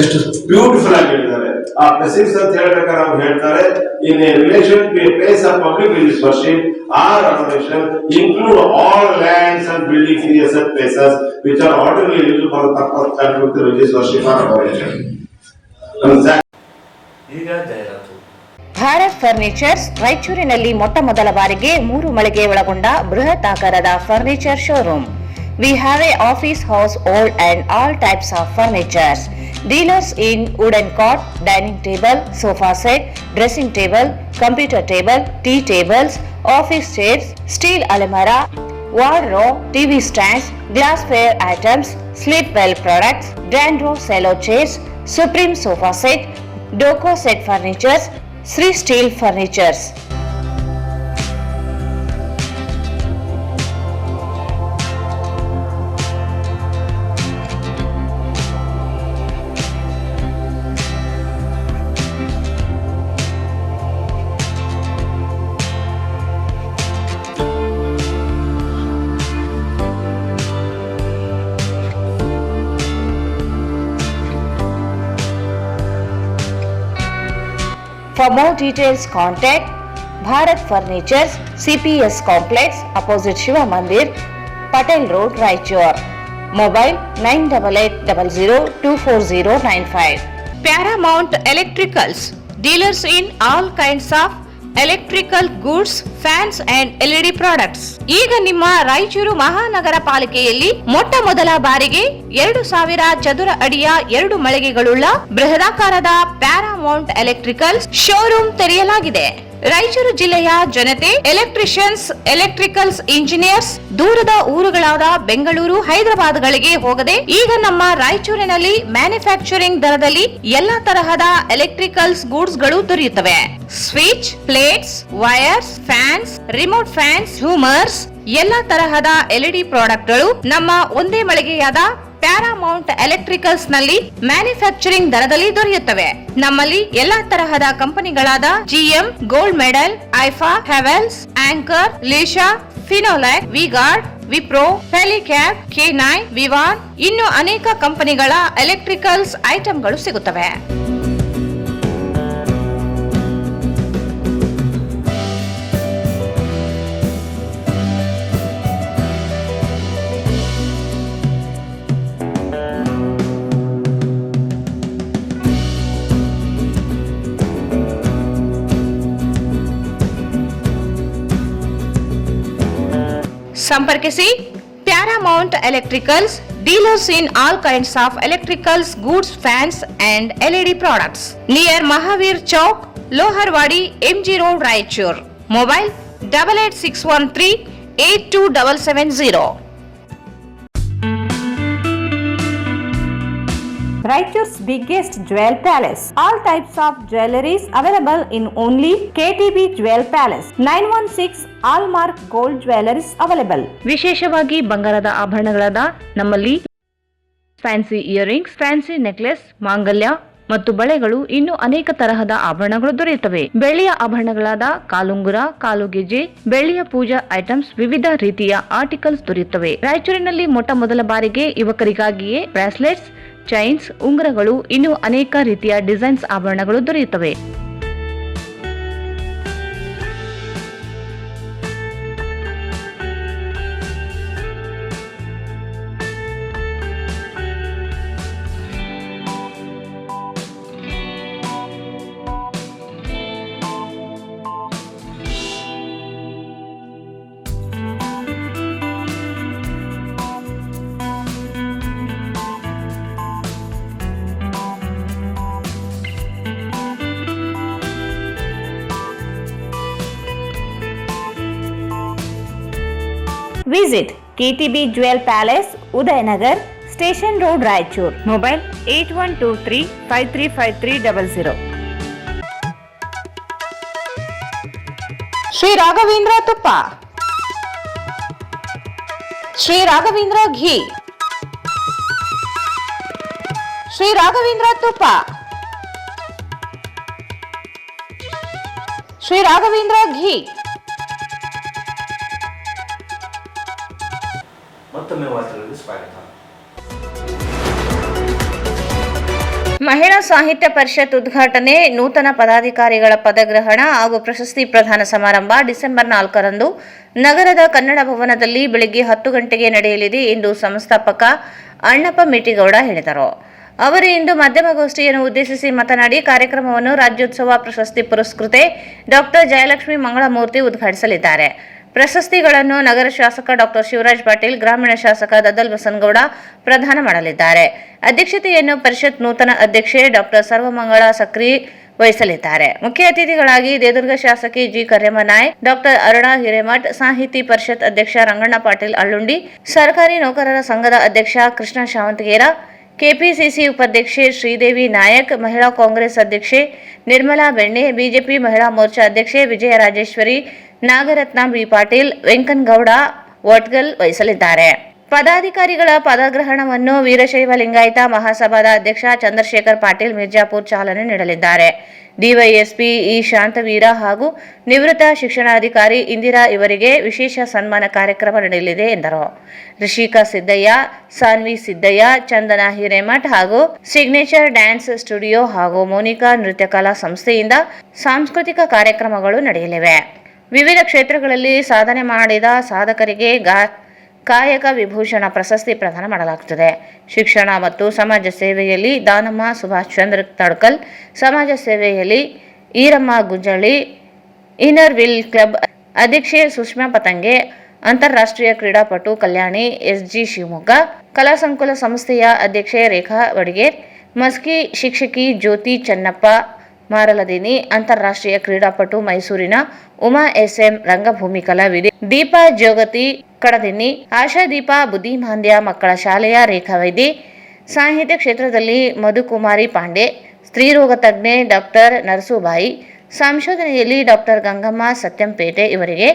ಎಷ್ಟು beautiful ಆಗಿ ಹೇಳಿದ್ದಾರೆ. ಆ ಬ್ಲೆಸಿಂಗ್ಸ್ ಅಂತ ಹೇಳ್ಬೇಕಾದ್ರೆ ಅವ್ರು ಹೇಳ್ತಾರೆ, in a relation to a place of public religious worship or adoration include all lands and buildings in such places which are ordinarily used for the purpose of religious worship or adoration. ಈಗ ಜಾಹೀರಾತು. Bharat furnitures ರಾಯಚೂರಿನಲ್ಲಿ ಮೊಟ್ಟ ಮೊದಲ ಬಾರಿಗೆ 3 ಮಳಿಗೆ ಒಳಗೊಂಡ ಬೃಹತ್ ಆಕಾರದ furniture showroom. We have a office house, old and all types of furnitures. Dealers in wooden cot, dining table, sofa set, dressing table, computer table, tea tables, office chairs, steel almirah, wardrobe, TV stands, glassware items, sleepwell products, Dandro cello chairs, Supreme sofa set, Doco set furnitures, Sri Steel Furnitures. For more details, contact Bharat Furnitures, CPS Complex, opposite Shiva Mandir, Patel Road, Raichur. Mobile 9880024095. Paramount Electricals, dealers in all kinds of electrical goods, fans and LED products. ಈಗ ನಿಮ್ಮ ರಾಯಚೂರು ಮಹಾನಗರ ಪಾಲಿಕೆಯಲ್ಲಿ ಮೊಟ್ಟ ಮೊದಲ ಬಾರಿಗೆ 2000 ಚದುರ ಅಡಿಯ 2 ಮಳಿಗೆಗಳುಳ್ಳ ಬೃಹದಾಕಾರದ Paramount electrical showroom ತೆರೆಯಲಾಗಿದೆ. ರಾಯಚೂರು ಜಿಲ್ಲೆಯ ಜನತೆ, ಎಲೆಕ್ಟ್ರಿಷಿಯನ್ಸ್, ಎಲೆಕ್ಟ್ರಿಕಲ್ಸ್ ಇಂಜಿನಿಯರ್ಸ್ ದೂರದ ಊರುಗಳಾದ ಬೆಂಗಳೂರು, ಹೈದರಾಬಾದ್ಗಳಿಗೆ ಹೋಗದೆ ಈಗ ನಮ್ಮ ರಾಯಚೂರಿನಲ್ಲಿ ಮ್ಯಾನುಫ್ಯಾಕ್ಚರಿಂಗ್ ದರದಲ್ಲಿ ಎಲ್ಲಾ ತರಹದ ಎಲೆಕ್ಟ್ರಿಕಲ್ಸ್ ಗೂಡ್ಸ್ ಗಳು ದೊರೆಯುತ್ತವೆ. Switch, plates, wires, fans, remote fans, ಹ್ಯೂಮರ್ಸ್, ಎಲ್ಲಾ ತರಹದ LED ಪ್ರಾಡಕ್ಟ್ ಗಳು ನಮ್ಮ ಒಂದೇ ಮಳಿಗೆಯಾದ ಪ್ಯಾರಾಮೌಂಟ್ ಎಲೆಕ್ಟ್ರಿಕಲ್ಸ್ ನಲ್ಲಿ ಮ್ಯಾನುಫ್ಯಾಕ್ಚರಿಂಗ್ ದರದಲ್ಲಿ ದೊರೆಯುತ್ತವೆ. ನಮ್ಮಲ್ಲಿ ಎಲ್ಲಾ ತರಹದ ಕಂಪನಿಗಳಾದ GM, ಗೋಲ್ಡ್ ಮೆಡಲ್, ಐಫಾ, ಹೆವೆಲ್ಸ್, ಆಂಕರ್, ಲೀಶಾ, ಫಿನೋಲ್ಯಾಕ್, ವಿಗಾರ್ಡ್, ವಿಪ್ರೋ, ಫೆಲಿಕ್ಯಾಪ್, K9, ವಿವಾನ್ ಇನ್ನು ಅನೇಕ ಕಂಪನಿಗಳ ಎಲೆಕ್ಟ್ರಿಕಲ್ಸ್ ಐಟಂಗಳು ಸಿಗುತ್ತವೆ. ಸಂಪರ್ಕಿಸಿ Paramount electricals, dealers in all kinds of electricals goods, fans and LED products, near Mahavir Chowk, Loharwadi, MG road, Raichur. Mobile 8861382770. Raichur's biggest jewel palace. All types of jewelries available in only KTB Jewel Palace. 916 Allmark Gold Jewelries available. ವಿಶೇಷವಾಗಿ ಬಂಗಾರದ ಆಭರಣಗಳಾದ ನಮ್ಮಲ್ಲಿ fancy earrings, fancy necklace, ಮಾಂಗಲ್ಯ ಮತ್ತು ಬಳೆಗಳು ಇನ್ನು ಅನೇಕ ತರಹದ ಆಭರಣಗಳು ದೊರೆಯುತ್ತವೆ. ಬೆಳ್ಳಿಯ ಆಭರಣಗಳಾದ ಕಾಲುಂಗುರ, ಕಾಲುಗೆಜೆ, ಬೆಳ್ಳಿಯ ಪೂಜಾ ಐಟಮ್ಸ್, ವಿವಿಧ ರೀತಿಯ ಆರ್ಟಿಕಲ್ಸ್ ದೊರೆಯುತ್ತವೆ. ರಾಯಚೂರಿನಲ್ಲಿ ಮೊಟ್ಟ ಮೊದಲ ಬಾರಿಗೆ ಯುವಕರಿಗಾಗಿಯೇ ಬ್ರಾಸ್ಲೆಟ್ಸ್, ಚೈನ್ಸ್, ಉಂಗುರಗಳು ಇನ್ನು ಅನೇಕ ರೀತಿಯ ಡಿಸೈನ್ಸ್ ಆಭರಣಗಳು ದೊರೆಯುತ್ತವೆ. Visit KTB Jewel Palace, Udayanagar, Station Road, Raichur. Mobile 8123 535300. Shri Raghavendra ತುಪ್ಪ, ಶ್ರೀ ರಾಘವೇಂದ್ರ ಘೀ, ಶ್ರೀ ರಾಘವೇಂದ್ರ ತುಪ್ಪ, ಶ್ರೀ ರಾಘವೇಂದ್ರ ಘೀ. ಮತ್ತೊಮ್ಮೆ ವಾರ್ತೆಗಳಿಗೆ ಸ್ವಾಗತ. ಮಹಿಳಾ ಸಾಹಿತ್ಯ ಪರಿಷತ್ ಉದ್ಘಾಟನೆ, ನೂತನ ಪದಾಧಿಕಾರಿಗಳ ಪದಗ್ರಹಣ ಹಾಗೂ ಪ್ರಶಸ್ತಿ ಪ್ರದಾನ ಸಮಾರಂಭ ಡಿಸೆಂಬರ್ 4ರಂದು ನಗರದ ಕನ್ನಡ ಭವನದಲ್ಲಿ ಬೆಳಗ್ಗೆ 10 ಗಂಟೆಗೆ ನಡೆಯಲಿದೆ ಎಂದು ಸಂಸ್ಥಾಪಕ ಅಣ್ಣಪ್ಪ ಮೇಟಿಗೌಡ ಹೇಳಿದರು. ಅವರು ಇಂದು ಮಾಧ್ಯಮಗೋಷ್ಠಿಯನ್ನು ಉದ್ದೇಶಿಸಿ ಮಾತನಾಡಿ, ಕಾರ್ಯಕ್ರಮವನ್ನು ರಾಜ್ಯೋತ್ಸವ ಪ್ರಶಸ್ತಿ ಪುರಸ್ಕೃತೆ ಡಾಕ್ಟರ್ ಜಯಲಕ್ಷ್ಮಿ ಮಂಗಳಮೂರ್ತಿ ಉದ್ಘಾಟಿಸಲಿದ್ದಾರೆ. ಪ್ರಶಸ್ತಿಗಳನ್ನು ನಗರ ಶಾಸಕ ಡಾಕ್ಟರ್ ಶಿವರಾಜ್ ಪಾಟೀಲ್, ಗ್ರಾಮೀಣ ಶಾಸಕ ದದ್ದಲ್ ಬಸನಗೌಡ ಪ್ರದಾನ ಮಾಡಲಿದ್ದಾರೆ. ಅಧ್ಯಕ್ಷತೆಯನ್ನು ಪರಿಷತ್ ನೂತನ ಅಧ್ಯಕ್ಷೆ ಡಾಕ್ಟರ್ ಸರ್ವಮಂಗಳ ಸಕ್ರಿ ವಹಿಸಲಿದ್ದಾರೆ. ಮುಖ್ಯ ಅತಿಥಿಗಳಾಗಿ ದೇದುರ್ಗ ಶಾಸಕಿ ಜಿ ಕರ್ಯಮ್ಮ ನಾಯ್ಕ್, ಡಾಕ್ಟರ್ ಅರುಣಾ ಹಿರೇಮಠ್, ಸಾಹಿತಿ ಪರಿಷತ್ ಅಧ್ಯಕ್ಷ ರಂಗಣ್ಣ ಪಾಟೀಲ್ ಅಳ್ಳುಂಡಿ, ಸರ್ಕಾರಿ ನೌಕರರ ಸಂಘದ ಅಧ್ಯಕ್ಷ ಕೃಷ್ಣ ಶಾವಂತಗೇರ, ಕೆಪಿಸಿಸಿ ಉಪಾಧ್ಯಕ್ಷೆ ಶ್ರೀದೇವಿ ನಾಯಕ್, ಮಹಿಳಾ ಕಾಂಗ್ರೆಸ್ ಅಧ್ಯಕ್ಷೆ ನಿರ್ಮಲಾ ಬೆಣ್ಣೆ, ಬಿಜೆಪಿ ಮಹಿಳಾ ಮೋರ್ಚಾ ಅಧ್ಯಕ್ಷೆ ವಿಜಯ ರಾಜೇಶ್ವರಿ, ನಾಗರತ್ನ ಬಿ ಪಾಟೀಲ್, ವೆಂಕನಗೌಡ ವಟ್ಗಲ್ ವಹಿಸಲಿದ್ದಾರೆ. ಪದಾಧಿಕಾರಿಗಳ ಪದಗ್ರಹಣವನ್ನು ವೀರಶೈವ ಲಿಂಗಾಯತ ಮಹಾಸಭಾದ ಅಧ್ಯಕ್ಷ ಚಂದ್ರಶೇಖರ್ ಪಾಟೀಲ್ ಮಿರ್ಜಾಪುರ್ ಚಾಲನೆ ನೀಡಲಿದ್ದಾರೆ. ಡಿವೈಎಸ್ಪಿ ಇ ಶಾಂತವೀರ ಹಾಗೂ ನಿವೃತ್ತ ಶಿಕ್ಷಣಾಧಿಕಾರಿ ಇಂದಿರಾ ಇವರಿಗೆ ವಿಶೇಷ ಸನ್ಮಾನ ಕಾರ್ಯಕ್ರಮ ನಡೆಯಲಿದೆ ಎಂದರು. ರಿಷಿಕಾ ಸಿದ್ದಯ್ಯ, ಸಾನ್ವಿ ಸಿದ್ದಯ್ಯ, ಚಂದನಾ ಹಿರೇಮಠ್ ಹಾಗೂ ಸಿಗ್ನೇಚರ್ ಡ್ಯಾನ್ಸ್ ಸ್ಟುಡಿಯೋ ಹಾಗೂ ಮೋನಿಕಾ ನೃತ್ಯ ಕಲಾ ಸಂಸ್ಥೆಯಿಂದ ಸಾಂಸ್ಕೃತಿಕ ಕಾರ್ಯಕ್ರಮಗಳು ನಡೆಯಲಿವೆ. ವಿವಿಧ ಕ್ಷೇತ್ರಗಳಲ್ಲಿ ಸಾಧನೆ ಮಾಡಿದ ಸಾಧಕರಿಗೆ ಕಾಯಕ ವಿಭೂಷಣ ಪ್ರಶಸ್ತಿ ಪ್ರದಾನ ಮಾಡಲಾಗುತ್ತದೆ. ಶಿಕ್ಷಣ ಮತ್ತು ಸಮಾಜ ಸೇವೆಯಲ್ಲಿ ದಾನಮ್ಮ ಸುಭಾಷ್ ಚಂದ್ರ ತಡ್ಕಲ್, ಸಮಾಜ ಸೇವೆಯಲ್ಲಿ Iramma Gunjalli, inner wheel club ಅಧ್ಯಕ್ಷೆ ಸುಷ್ಮಾ ಪತಂಗೆ, ಅಂತಾರಾಷ್ಟ್ರೀಯ ಕ್ರೀಡಾಪಟು ಕಲ್ಯಾಣಿ ಎಸ್ಜಿ ಶಿವಮೊಗ್ಗ, ಕಲಾ ಸಂಕುಲ ಸಂಸ್ಥೆಯ ಅಧ್ಯಕ್ಷೆ ರೇಖಾ ವಡಿಗೇರ್, ಮಸ್ಕಿ ಶಿಕ್ಷಕಿ ಜ್ಯೋತಿ ಚನ್ನಪ್ಪ ಮಾರಲದಿನಿ, ಅಂತಾರಾಷ್ಟ್ರೀಯ ಕ್ರೀಡಾಪಟು ಮೈಸೂರಿನ ಉಮಾ ಎಸ್ಎಂ, ರಂಗಭೂಮಿ ಕಲಾವಿದೆ ದೀಪಾ ಜೋಗತಿ ಕಡದಿನ್ನಿ, ಆಶಾದೀಪಾ ಬುದ್ಧಿಮಾಂದ್ಯ ಮಕ್ಕಳ ಶಾಲೆಯ ರೇಖಾ ವೈದ್ಯ, ಸಾಹಿತ್ಯ ಕ್ಷೇತ್ರದಲ್ಲಿ ಮಧುಕುಮಾರಿ ಪಾಂಡೆ, ಸ್ತ್ರೀರೋಗ ತಜ್ಞೆ ಡಾಕ್ಟರ್ ನರಸುಬಾಯಿ, ಸಂಶೋಧನೆಯಲ್ಲಿ ಡಾಕ್ಟರ್ ಗಂಗಮ್ಮ ಸತ್ಯಂಪೇಟೆ ಇವರಿಗೆ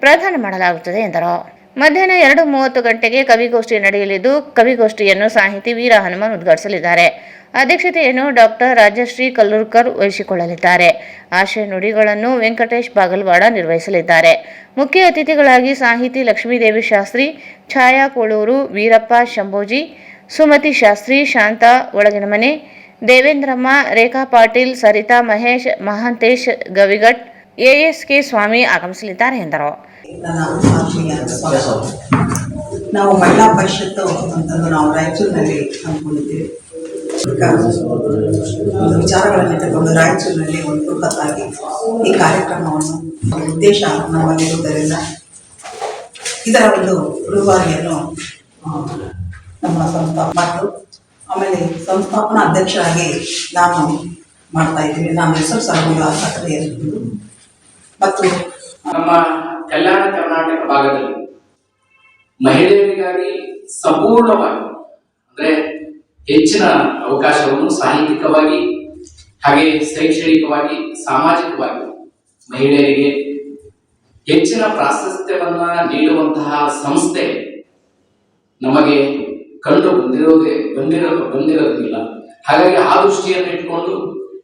ಪ್ರದಾನ ಮಾಡಲಾಗುತ್ತದೆ ಎಂದರು. ಮಧ್ಯಾಹ್ನ 2:30 ಗಂಟೆಗೆ ಕವಿಗೋಷ್ಠಿ ನಡೆಯಲಿದ್ದು, ಕವಿಗೋಷ್ಠಿಯನ್ನು ಸಾಹಿತಿ ವೀರ ಹನುಮಾನ್ ಉದ್ಘಾಟಿಸಲಿದ್ದಾರೆ. ಅಧ್ಯಕ್ಷತೆಯನ್ನು ಡಾಕ್ಟರ್ ರಾಜಶ್ರೀ ಕಲ್ಲೂರ್ಕರ್ ವಹಿಸಿಕೊಳ್ಳಲಿದ್ದಾರೆ. ಆಶಯ ನುಡಿಗಳನ್ನು ವೆಂಕಟೇಶ್ ಬಾಗಲವಾಡ ನಿರ್ವಹಿಸಲಿದ್ದಾರೆ. ಮುಖ್ಯ ಅತಿಥಿಗಳಾಗಿ ಸಾಹಿತಿ ಲಕ್ಷ್ಮೀದೇವಿ ಶಾಸ್ತ್ರಿ, ಛಾಯಾ ಕೋಳೂರು, ವೀರಪ್ಪ ಶಂಭೋಜಿ, ಸುಮತಿ ಶಾಸ್ತ್ರಿ, ಶಾಂತಾ ಒಳಗಿನಮನೆ, ದೇವೇಂದ್ರಮ್ಮ, ರೇಖಾ ಪಾಟೀಲ್, ಸರಿತಾ ಮಹೇಶ್, ಮಹಾಂತೇಶ್ ಗವಿಗಟ್, ಎಎಸ್ಕೆ ಸ್ವಾಮಿ ಆಗಮಿಸಲಿದ್ದಾರೆ ಎಂದರು. ನಾವು ಮಹಿಳಾ ಪರಿಷತ್ತು ಅಂತಂದು ನಾವು ರಾಯಚೂರಿನಲ್ಲಿ ಅಂದ್ಕೊಂಡಿದ್ದೇವೆ. ಒಂದು ವಿಚಾರಗಳನ್ನು ಇಟ್ಟುಕೊಂಡು ರಾಯಚೂರಿನಲ್ಲಿ ಒಂದು ಬೃಹತ್ತಾಗಿ ಈ ಕಾರ್ಯಕ್ರಮವನ್ನು ಉದ್ದೇಶ ನಮ್ಮಲ್ಲಿರುವುದರಿಂದ ಇದರ ಒಂದು ರೂವಾರಿಯನ್ನು ನಮ್ಮ ಸಂಸ್ಥಾ ಮತ್ತು ಆಮೇಲೆ ಸಂಸ್ಥಾಪನಾ ಅಧ್ಯಕ್ಷರಾಗಿ ನಾನು ಮಾಡ್ತಾ ಇದ್ದೀನಿ. ನಾನು ಹೆಸರು ಸರ್ವಮಂಗಳ ಸಕ್ರಿಯ ಮತ್ತು ನಮ್ಮ ಕಲ್ಯಾಣ ಕರ್ನಾಟಕ ಭಾಗದಲ್ಲಿ ಮಹಿಳೆಯರಿಗಾಗಿ ಸಂಪೂರ್ಣವಾಗಿ ಅಂದ್ರೆ ಹೆಚ್ಚಿನ ಅವಕಾಶವನ್ನು ಸಾಹಿತ್ಯಿಕವಾಗಿ ಹಾಗೆ ಶೈಕ್ಷಣಿಕವಾಗಿ ಸಾಮಾಜಿಕವಾಗಿ ಮಹಿಳೆಯರಿಗೆ ಹೆಚ್ಚಿನ ಪ್ರಾಶಸ್ತ್ಯವನ್ನ ನೀಡುವಂತಹ ಸಂಸ್ಥೆ ನಮಗೆ ಕಂಡು ಬಂದಿರೋದಿಲ್ಲ. ಹಾಗಾಗಿ ಆ ದೃಷ್ಟಿಯನ್ನು ಇಟ್ಕೊಂಡು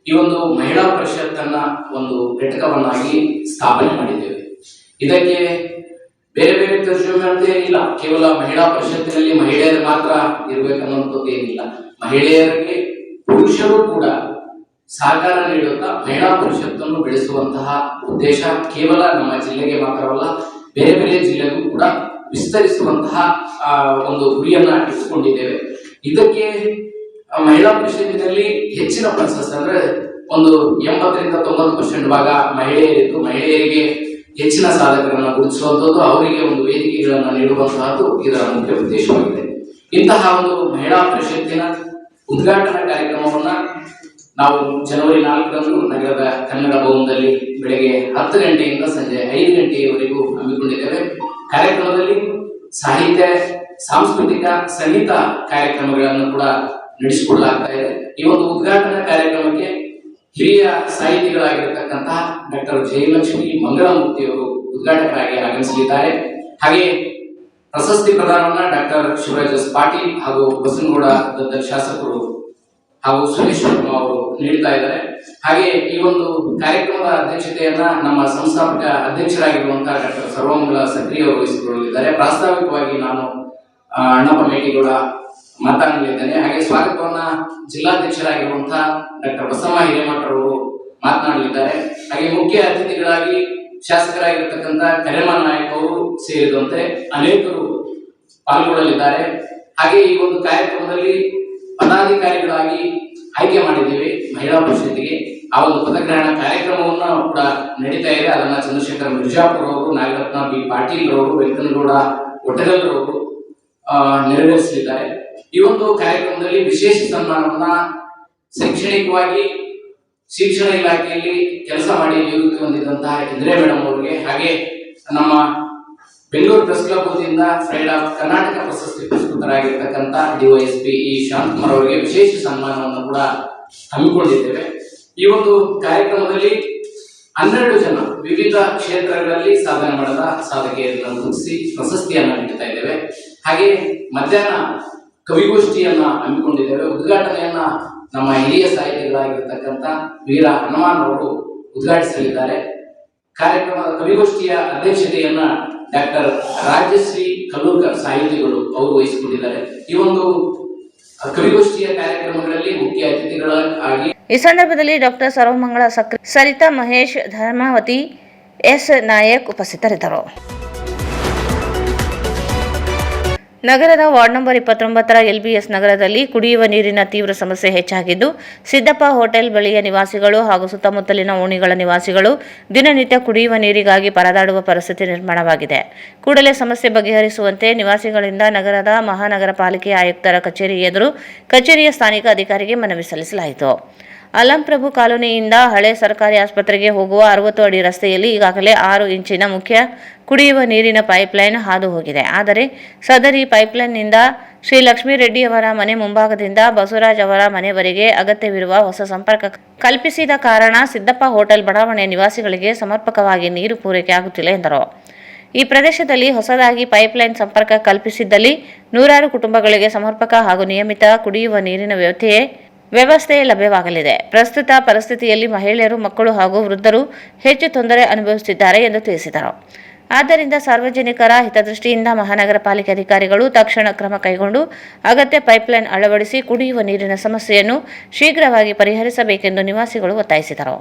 ಈ ಒಂದು ಮಹಿಳಾ ಪರಿಷತ್ತನ್ನ ಒಂದು ಘಟಕವನ್ನಾಗಿ ಸ್ಥಾಪನೆ ಮಾಡಿದ್ದೇವೆ. ಇದಕ್ಕೆ ಬೇರೆ ಬೇರೆ ತರ್ಜುಮೆ ಅಂತ ಏನಿಲ್ಲ, ಕೇವಲ ಮಹಿಳಾ ಪರಿಷತ್ತಿನಲ್ಲಿ ಮಹಿಳೆಯರು ಮಾತ್ರ ಇರಬೇಕನ್ನುವಂಥದ್ದು ಏನಿಲ್ಲ. ಮಹಿಳೆಯರಿಗೆ ಪುರುಷರು ಕೂಡ ಸಹಕಾರ ನೀಡುತ್ತಾ ಮಹಿಳಾ ಪರಿಷತ್ತನ್ನು ಬೆಳೆಸುವಂತಹ ಉದ್ದೇಶ ಕೇವಲ ನಮ್ಮ ಜಿಲ್ಲೆಗೆ ಮಾತ್ರವಲ್ಲ, ಬೇರೆ ಬೇರೆ ಜಿಲ್ಲೆಗೂ ಕೂಡ ವಿಸ್ತರಿಸುವಂತಹ ಒಂದು ಗುರಿಯನ್ನ ಇಟ್ಟುಕೊಂಡಿದ್ದೇವೆ. ಇದಕ್ಕೆ ಮಹಿಳಾ ಪರಿಷತ್ತಿನಲ್ಲಿ ಹೆಚ್ಚಿನ ಪ್ರಶಸ್ತಿ ಅಂದ್ರೆ ಒಂದು 80-90% ಭಾಗ ಮಹಿಳೆಯರಿದ್ದು, ಮಹಿಳೆಯರಿಗೆ ಹೆಚ್ಚಿನ ಸಾಧಕರನ್ನ ಗುರುತಿಸುವಂಥದ್ದು, ಅವರಿಗೆ ಒಂದು ವೇದಿಕೆಗಳನ್ನ ನೀಡುವಂತಹದ್ದು ಇದರ ಮುಖ್ಯ ಉದ್ದೇಶವಾಗಿದೆ. ಇಂತಹ ಒಂದು ಮಹಿಳಾ ಪರಿಷತ್ತಿನ ಉದ್ಘಾಟನಾ ಕಾರ್ಯಕ್ರಮವನ್ನ ನಾವು ಜನವರಿ 4ರಂದು ನಗರದ ಕನ್ನಡ ಭವನದಲ್ಲಿ ಬೆಳಗ್ಗೆ 10 ಗಂಟೆಯಿಂದ ಸಂಜೆ 5 ಗಂಟೆಯವರೆಗೂ ಹಮ್ಮಿಕೊಂಡಿದ್ದೇವೆ. ಕಾರ್ಯಕ್ರಮದಲ್ಲಿ ಸಾಹಿತ್ಯ, ಸಾಂಸ್ಕೃತಿಕ, ಸಂಗೀತ ಕಾರ್ಯಕ್ರಮಗಳನ್ನು ಕೂಡ ನಡೆಸಿಕೊಳ್ಳಲಾಗ್ತಾ ಇದೆ. ಈ ಒಂದು ಉದ್ಘಾಟನಾ ಕಾರ್ಯಕ್ರಮಕ್ಕೆ ಹಿರಿಯ ಸಾಹಿತಿಗಳಾಗಿರತಕ್ಕಂತಹ ಡಾಕ್ಟರ್ ಜಯಲಕ್ಷ್ಮಿ ಮಂಗಳಮೂರ್ತಿಯವರು ಉದ್ಘಾಟಕರಾಗಿ ಆಗಮಿಸಲಿದ್ದಾರೆ. ಹಾಗೆ ಪ್ರಶಸ್ತಿ ಪ್ರದಾನವನ್ನ ಡಾಕ್ಟರ್ ಶಿವರಾಜ್ ಎಸ್ ಪಾಟೀಲ್ ಹಾಗೂ ಬಸನಗೌಡ ಶಾಸಕರು ಹಾಗೂ ಸುರೇಶ್ ವರ್ಮಾ ಅವರು ನೀಡ್ತಾ ಇದ್ದಾರೆ. ಹಾಗೆ ಈ ಒಂದು ಕಾರ್ಯಕ್ರಮದ ಅಧ್ಯಕ್ಷತೆಯನ್ನ ನಮ್ಮ ಸಂಸ್ಥಾಪಕ ಅಧ್ಯಕ್ಷರಾಗಿರುವಂತಹ ಡಾಕ್ಟರ್ ಸರ್ವಮಂಗಳ ಸಕ್ರಿಯ ಅವರು ವಹಿಸಿಕೊಳ್ಳಲಿದ್ದಾರೆ. ಪ್ರಾಸ್ತಾವಿಕವಾಗಿ ನಾನು ಅಣ್ಣಪ್ಪ ಮೇಟಿಗೌಡ ಮಾತನಾಡಲಿದ್ದೇನೆ. ಹಾಗೆ ಸ್ವಾಗತವನ್ನ ಜಿಲ್ಲಾಧ್ಯಕ್ಷರಾಗಿರುವಂತಹ ಡಾಕ್ಟರ್ ಬಸಮ್ಮ ಹಿರೇಮಠರವರು ಮಾತನಾಡಲಿದ್ದಾರೆ. ಹಾಗೆ ಮುಖ್ಯ ಅತಿಥಿಗಳಾಗಿ ಶಾಸಕರಾಗಿರ್ತಕ್ಕಂಥ ಕರೆಮಾ ನಾಯಕ್ ಅವರು ಸೇರಿದಂತೆ ಅನೇಕರು ಪಾಲ್ಗೊಳ್ಳಲಿದ್ದಾರೆ. ಹಾಗೆ ಈ ಒಂದು ಕಾರ್ಯಕ್ರಮದಲ್ಲಿ ಪದಾಧಿಕಾರಿಗಳಾಗಿ ಆಯ್ಕೆ ಮಾಡಿದ್ದೇವೆ ಮಹಿಳಾ ಪರಿಷತ್ತಿಗೆ. ಆ ಒಂದು ಪದಗ್ರಹಣ ಕಾರ್ಯಕ್ರಮವನ್ನು ಕೂಡ ನಡೀತಾ ಇದೆ. ಅದನ್ನ ಚಂದ್ರಶೇಖರ್ ಮಿರ್ಜಾಪುರ್ ಅವರು, ನಾಗರತ್ನ ಬಿ ಪಾಟೀಲ್ ರವರು, ವೆಂಕನಗೌಡ ಒಟಗಲ್ ರವರು ನೆರವೇರಿಸಲಿದ್ದಾರೆ. ಈ ಒಂದು ಕಾರ್ಯಕ್ರಮದಲ್ಲಿ ವಿಶೇಷ ಸನ್ಮಾನವನ್ನ ಶೈಕ್ಷಣಿಕವಾಗಿ ಶಿಕ್ಷಣ ಇಲಾಖೆಯಲ್ಲಿ ಕೆಲಸ ಮಾಡಿ ನಿವೃತ್ತಿ ಹೊಂದಿದಂತಹ ಇಂದಿರಾ ಮೇಡಮ್ ಅವರಿಗೆ, ಹಾಗೆ ನಮ್ಮ ಬೆಂಗಳೂರು ಪ್ರೆಸ್ ಕ್ಲಬ್ ವತಿಯಿಂದ ಫ್ರೈಡ್ ಆಫ್ ಕರ್ನಾಟಕ ಪ್ರಶಸ್ತಿ ಪುರಸ್ಕೃತರಾಗಿರ್ತಕ್ಕಂಥ ಡಿವೈಎಸ್ಪಿ ಇ ಶಾಂತಕುಮಾರ್ ಅವರಿಗೆ ವಿಶೇಷ ಸನ್ಮಾನವನ್ನು ಕೂಡ ಹಮ್ಮಿಕೊಂಡಿದ್ದೇವೆ. ಈ ಒಂದು ಕಾರ್ಯಕ್ರಮದಲ್ಲಿ 12 ಜನ ವಿವಿಧ ಕ್ಷೇತ್ರಗಳಲ್ಲಿ ಸಾಧನೆ ಮಾಡಿದ ಸಾಧಕಿಯರನ್ನು ಗುರುತಿಸಿ ಪ್ರಶಸ್ತಿಯನ್ನು ನೀಡುತ್ತಾ ಇದ್ದೇವೆ. ಹಾಗೆ ಮಧ್ಯಾಹ್ನ ಕವಿಗೋಷ್ಠಿಯನ್ನ ಹಮ್ಮಿಕೊಂಡಿದ್ದೇವೆ. ಉದ್ಘಾಟನೆಯನ್ನ ನಮ್ಮ ಹಿರಿಯ ಸಾಹಿತಿಗಳಾಗಿರ್ತಕ್ಕಂಥ ವೀರ ಹನುಮಾನ್ ಅವರು ಉದ್ಘಾಟಿಸಲಿದ್ದಾರೆ. ಕಾರ್ಯಕ್ರಮದ ಕವಿಗೋಷ್ಠಿಯ ಅಧ್ಯಕ್ಷತೆಯನ್ನ ಡಾಕ್ಟರ್ ರಾಜಶ್ರೀ ಕಲ್ಲೂರ್ಕರ್ ಸಾಹಿತಿಗಳು ಅವರು ವಹಿಸಿಕೊಂಡಿದ್ದಾರೆ. ಈ ಒಂದು ಕವಿಗೋಷ್ಠಿಯ ಕಾರ್ಯಕ್ರಮಗಳಲ್ಲಿ ಮುಖ್ಯ ಅತಿಥಿಗಳಾಗಿ ಈ ಸಂದರ್ಭದಲ್ಲಿ ಡಾಕ್ಟರ್ ಸರ್ವಮಂಗಳ ಸಕ್ರಿ, ಸರಿತಾ ಮಹೇಶ್, ಧರ್ಮಾವತಿ, ಎಸ್ ನಾಯಕ್ ಉಪಸ್ಥಿತರಿದ್ದರು. ನಗರದ ವಾರ್ಡ್ ನಂಬರ್ 29ರ LBS ನಗರದಲ್ಲಿ ಕುಡಿಯುವ ನೀರಿನ ತೀವ್ರ ಸಮಸ್ಯೆ ಹೆಚ್ಚಾಗಿದ್ದು, ಸಿದ್ದಪ್ಪ ಹೋಟೆಲ್ ಬಳಿಯ ನಿವಾಸಿಗಳು ಹಾಗೂ ಸುತ್ತಮುತ್ತಲಿನ ಓಣಿಗಳ ನಿವಾಸಿಗಳು ದಿನನಿತ್ಯ ಕುಡಿಯುವ ನೀರಿಗಾಗಿ ಪರದಾಡುವ ಪರಿಸ್ಥಿತಿ ನಿರ್ಮಾಣವಾಗಿದೆ. ಕೂಡಲೇ ಸಮಸ್ಯೆ ಬಗೆಹರಿಸುವಂತೆ ನಿವಾಸಿಗಳಿಂದ ನಗರದ ಮಹಾನಗರ ಪಾಲಿಕೆ ಆಯುಕ್ತರ ಕಚೇರಿ ಎದುರು ಕಚೇರಿಯ ಸ್ಥಾನಿಕ ಅಧಿಕಾರಿಗೆ ಮನವಿ ಸಲ್ಲಿಸಲಾಯಿತು. ಅಲಂಪ್ರಭು ಕಾಲೋನಿಯಿಂದ ಹಳೆ ಸರ್ಕಾರಿ ಆಸ್ಪತ್ರೆಗೆ ಹೋಗುವ 60 ಅಡಿ ರಸ್ತೆಯಲ್ಲಿ ಈಗಾಗಲೇ 6 ಇಂಚಿನ ಮುಖ್ಯ ಕುಡಿಯುವ ನೀರಿನ ಪೈಪ್ಲೈನ್ ಹಾದು ಹೋಗಿದೆ. ಆದರೆ ಸದರಿ ಪೈಪ್ಲೈನ್ನಿಂದ ಶ್ರೀ ಲಕ್ಷ್ಮೀ ರೆಡ್ಡಿಯವರ ಮನೆ ಮುಂಭಾಗದಿಂದ ಬಸವರಾಜ್ ಅವರ ಮನೆವರೆಗೆ ಅಗತ್ಯವಿರುವ ಹೊಸ ಸಂಪರ್ಕ ಕಲ್ಪಿಸಿದ ಕಾರಣ ಸಿದ್ದಪ್ಪ ಹೋಟೆಲ್ ಬಡಾವಣೆಯ ನಿವಾಸಿಗಳಿಗೆ ಸಮರ್ಪಕವಾಗಿ ನೀರು ಪೂರೈಕೆ ಆಗುತ್ತಿಲ್ಲ ಎಂದರು. ಈ ಪ್ರದೇಶದಲ್ಲಿ ಹೊಸದಾಗಿ ಪೈಪ್ಲೈನ್ ಸಂಪರ್ಕ ಕಲ್ಪಿಸಿದ್ದಲ್ಲಿ 100 ಕುಟುಂಬಗಳಿಗೆ ಸಮರ್ಪಕ ಹಾಗೂ ನಿಯಮಿತ ಕುಡಿಯುವ ನೀರಿನ ವ್ಯವಸ್ಥೆ ಲಭ್ಯವಾಗಲಿದೆ. ಪ್ರಸ್ತುತ ಪರಿಸ್ಥಿತಿಯಲ್ಲಿ ಮಹಿಳೆಯರು, ಮಕ್ಕಳು ಹಾಗೂ ವೃದ್ಧರು ಹೆಚ್ಚು ತೊಂದರೆ ಅನುಭವಿಸುತ್ತಿದ್ದಾರೆ ಎಂದು ತಿಳಿಸಿದರು. ಆದ್ದರಿಂದ ಸಾರ್ವಜನಿಕರ ಹಿತದೃಷ್ಟಿಯಿಂದ ಮಹಾನಗರ ಪಾಲಿಕೆ ಅಧಿಕಾರಿಗಳು ತಕ್ಷಣ ಕ್ರಮ ಕೈಗೊಂಡು ಅಗತ್ಯ ಪೈಪ್ಲೈನ್ ಅಳವಡಿಸಿ ಕುಡಿಯುವ ನೀರಿನ ಸಮಸ್ಯೆಯನ್ನು ಶೀಘ್ರವಾಗಿ ಪರಿಹರಿಸಬೇಕೆಂದು ನಿವಾಸಿಗಳು ಒತ್ತಾಯಿಸಿದರು.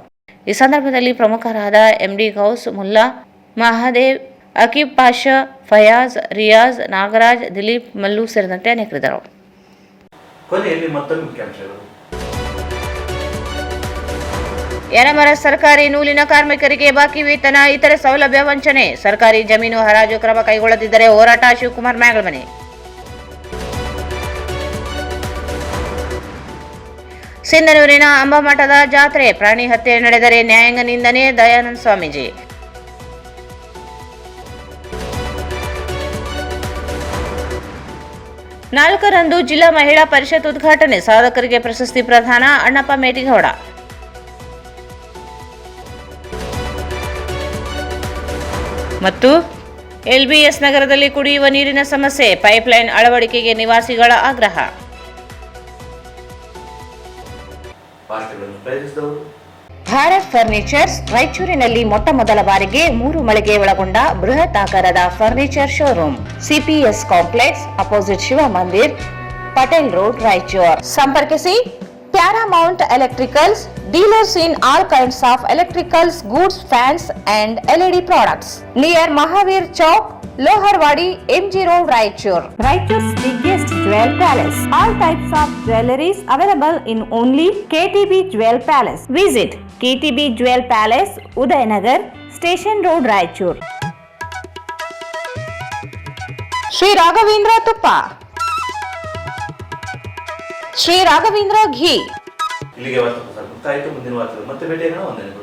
ಈ ಸಂದರ್ಭದಲ್ಲಿ ಪ್ರಮುಖರಾದ MD ಗೌಸ್, ಮುಲ್ಲಾ, ಮಹಾದೇವ್, ಅಕೀಬ್ ಪಾಷಾ, ಫಯಾಜ್, ರಿಯಾಜ್, ನಾಗರಾಜ್, ದಿಲೀಪ್, ಮಲ್ಲು ಸೇರಿದಂತೆ ಅನೇಕರಿದ್ದರು. ಕೊನೆಯಲ್ಲಿ ಮತ್ತೊಂದು ಮುಖ್ಯಾಂಶಗಳು. ಯನಮರ ಸರ್ಕಾರಿ ನೂಲಿನ ಕಾರ್ಮಿಕರಿಗೆ ಬಾಕಿ ವೇತನ, ಇತರೆ ಸೌಲಭ್ಯ ವಂಚನೆ, ಸರ್ಕಾರಿ ಜಮೀನು ಹರಾಜು ಕ್ರಮ ಕೈಗೊಳ್ಳದಿದ್ದರೆ ಹೋರಾಟ, ಶಿವಕುಮಾರ್ ಮ್ಯಾಗಲ್ಮನೆ. ಸಿಂಧನೂರಿನ ಅಂಬಮಠದ ಜಾತ್ರೆ, ಪ್ರಾಣಿ ಹತ್ಯೆ ನಡೆದರೆ ನ್ಯಾಯಾಂಗ ನಿಂದನೆ, ದಯಾನಂದ ಸ್ವಾಮೀಜಿ. ನಾಲ್ಕರಂದು ಜಿಲ್ಲಾ ಮಹಿಳಾ ಪರಿಷತ್ ಉದ್ಘಾಟನೆ, ಸಾಧಕರಿಗೆ ಪ್ರಶಸ್ತಿ ಪ್ರದಾನ, ಅಣ್ಣಪ್ಪ ಮೇಟಿಗೌಡ. ಮತ್ತು LBS ನಗರದಲ್ಲಿ ಕುಡಿಯುವ ನೀರಿನ ಸಮಸ್ಯೆ, ಪೈಪ್ಲೈನ್ ಅಳವಡಿಕೆಗೆ ನಿವಾಸಿಗಳ ಆಗ್ರಹ. ಭಾರತ್ ಫರ್ನಿಚರ್ಸ್ ರಾಯಚೂರಿನಲ್ಲಿ ಮೊಟ್ಟ ಮೊದಲ ಬಾರಿಗೆ 3 ಮಳಿಗೆ ಒಳಗೊಂಡ ಬೃಹತ್ ಆಕಾರದ furniture showroom, CPS complex, opposite Shiva Mandir, Patel road, Raichur. ಸಂಪರ್ಕಿಸಿ Paramount Electricals, dealers in all kinds of electricals, goods, fans and LED products. Near Mahavir Chowk, Loharwadi, MG Road, Raichur. Raichur's biggest jewel palace. All types of jewelries available in only KTB Jewel Palace. Visit KTB Jewel Palace, Udayanagar, Station Road, Raichur. Sri Raghavendra Tuppa, Shri Raghavendra ಘೀ. ಇಲ್ಲಿಗೆ ವಾರ್ತೆ ಮುಕ್ತಾಯಿತು. ಮುಂದಿನ ವಾರ್ತೆ ಮತ್ತೆ ಭೇಟಿಯಾಗೋಣ. ವಂದನೆಗಳು.